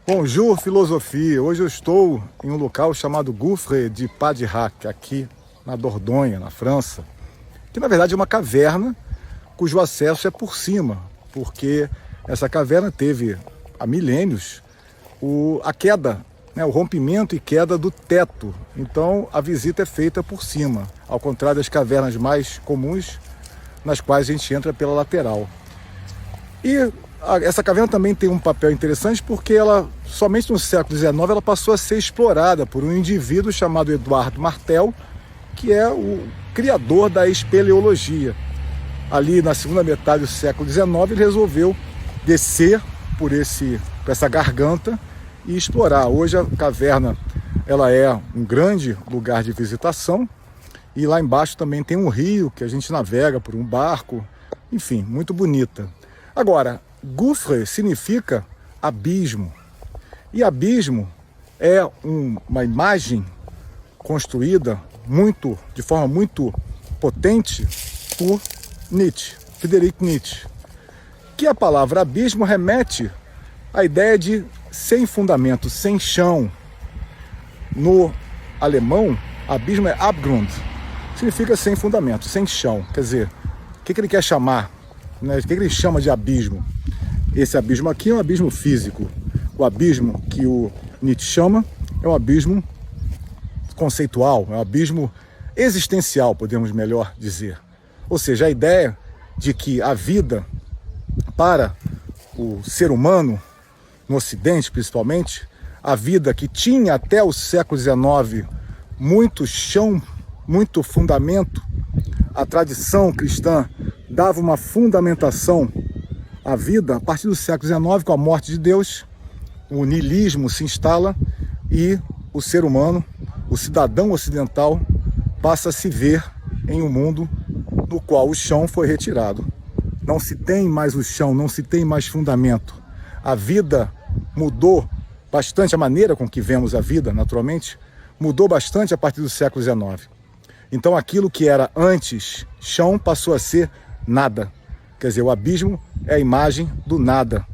Bonjour, filosofia. Hoje eu estou em um local chamado Gouffre de Padirac, aqui na Dordogne, na França, que na verdade é uma caverna cujo acesso é por cima, porque essa caverna teve há milênios a queda, o rompimento e queda do teto. Então a visita é feita por cima, ao contrário das cavernas mais comuns, nas quais a gente entra pela lateral. E essa caverna também tem um papel interessante porque ela, somente no século XIX, ela passou a ser explorada por um indivíduo chamado Eduardo Martel, que é o criador da espeleologia. Ali na segunda metade do século XIX, ele resolveu descer por essa garganta e explorar. Hoje a caverna ela é um grande lugar de visitação e lá embaixo também tem um rio que a gente navega por um barco, enfim, muito bonita. Agora, gouffre significa abismo. E abismo é uma imagem construída de forma muito potente por Nietzsche, Friedrich Nietzsche. Que a palavra abismo remete à ideia de sem fundamento, sem chão. No alemão, abismo é Abgrund, significa sem fundamento, sem chão. Quer dizer, o que ele quer chamar? O que ele chama de abismo? Esse abismo aqui é um abismo físico. O abismo que o Nietzsche chama é um abismo conceitual, é um abismo existencial, podemos melhor dizer. Ou seja, a ideia de que a vida, para o ser humano, no Ocidente principalmente, a vida que tinha até o século XIX muito chão, muito fundamento, a tradição cristã dava uma fundamentação à vida. A partir do século XIX, com a morte de Deus, o niilismo se instala e o ser humano, o cidadão ocidental, passa a se ver em um mundo no qual o chão foi retirado. Não se tem mais o chão, não se tem mais fundamento. A vida mudou bastante, a maneira com que vemos a vida, naturalmente, mudou bastante a partir do século XIX. Então aquilo que era antes chão passou a ser nada. Quer dizer, o abismo é a imagem do nada.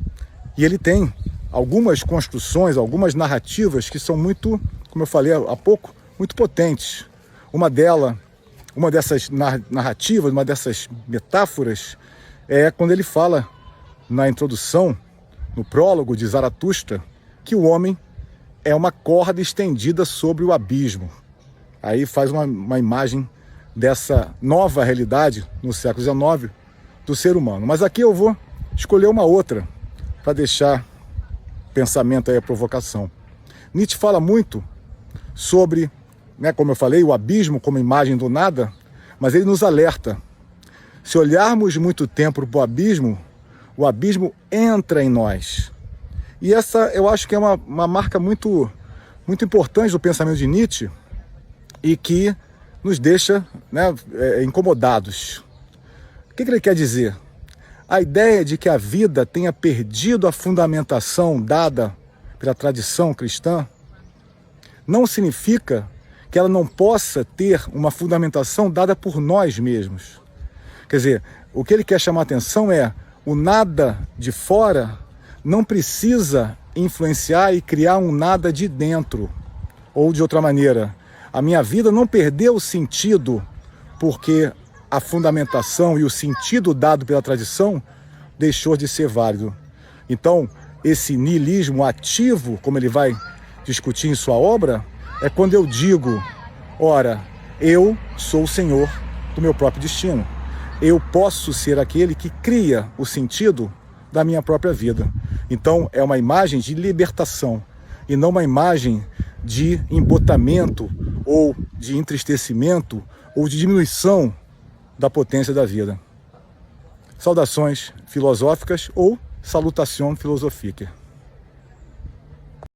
E ele tem algumas construções, algumas narrativas que são muito, como eu falei há pouco, muito potentes. Uma dessas narrativas, uma dessas metáforas, é quando ele fala na introdução, no prólogo de Zaratustra, que o homem é uma corda estendida sobre o abismo. Aí faz uma imagem dessa nova realidade no século XIX do ser humano. Mas aqui eu vou escolher uma outra para deixar pensamento aí, a provocação. Nietzsche fala muito sobre, como eu falei, o abismo como imagem do nada, mas ele nos alerta. Se olharmos muito tempo para o abismo entra em nós. E essa eu acho que é uma marca muito, muito importante do pensamento de Nietzsche e que nos deixa incomodados. O que ele quer dizer? A ideia de que a vida tenha perdido a fundamentação dada pela tradição cristã não significa que ela não possa ter uma fundamentação dada por nós mesmos. Quer dizer, o que ele quer chamar a atenção é o nada de fora não precisa influenciar e criar um nada de dentro. Ou de outra maneira, a minha vida não perdeu o sentido porque a fundamentação e o sentido dado pela tradição deixou de ser válido. Então, esse niilismo ativo, como ele vai discutir em sua obra, é quando eu digo, ora, eu sou o senhor do meu próprio destino. Eu posso ser aquele que cria o sentido da minha própria vida. Então, é uma imagem de libertação e não uma imagem de embotamento ou de entristecimento ou de diminuição da potência da vida. Saudações filosóficas ou salutação filosófica.